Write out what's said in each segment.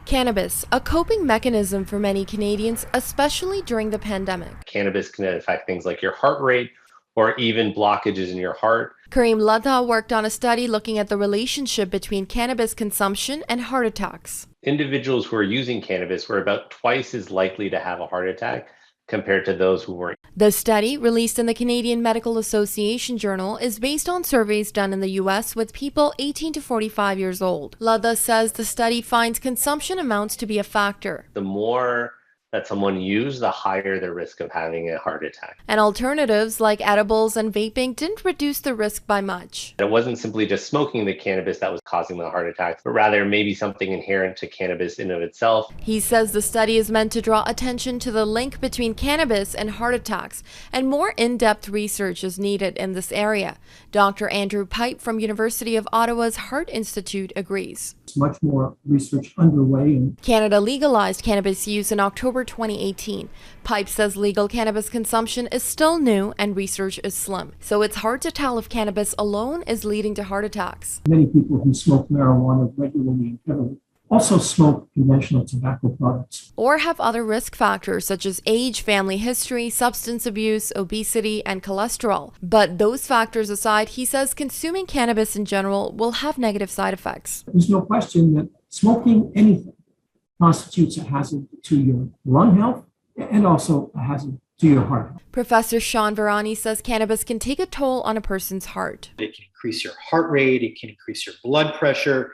Cannabis, a coping mechanism for many Canadians, especially during the pandemic. Cannabis can affect things like your heart rate or even blockages in your heart. Kareem Ladha worked on a study looking at the relationship between cannabis consumption and heart attacks. Individuals who are using cannabis were about twice as likely to have a heart attack compared to those who weren't. The study, released in the Canadian Medical Association Journal, is based on surveys done in the U.S. with people 18 to 45 years old. Ladha says the study finds consumption amounts to be a factor. The more that someone used, the higher the risk of having a heart attack. And alternatives like edibles and vaping didn't reduce the risk by much. It wasn't simply just smoking the cannabis that was causing the heart attacks, but rather maybe something inherent to cannabis in of itself. He says the study is meant to draw attention to the link between cannabis and heart attacks, and more in-depth research is needed in this area. Dr. Andrew Pipe from University of Ottawa's Heart Institute agrees. Much more research underway. Canada legalized cannabis use in October 2018. Pipe says legal cannabis consumption is still new and research is slim, so it's hard to tell if cannabis alone is leading to heart attacks. Many people who smoke marijuana regularly and heavily also smoke conventional tobacco products. Or have other risk factors such as age, family history, substance abuse, obesity, and cholesterol. But those factors aside, he says consuming cannabis in general will have negative side effects. There's no question that smoking anything constitutes a hazard to your lung health and also a hazard to your heart health. Professor Sean Varani says cannabis can take a toll on a person's heart. It can increase your heart rate, it can increase your blood pressure,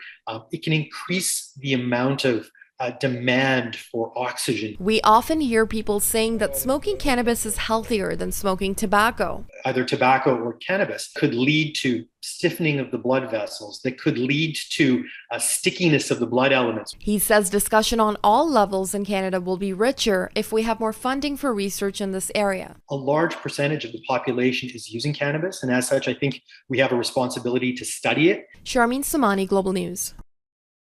it can increase the amount of demand for oxygen. We often hear people saying that smoking cannabis is healthier than smoking tobacco. Either tobacco or cannabis could lead to stiffening of the blood vessels, that could lead to stickiness of the blood elements. He says discussion on all levels in Canada will be richer if we have more funding for research in this area. A large percentage of the population is using cannabis, and as such, I think we have a responsibility to study it. Sharmeen Somani, Global News.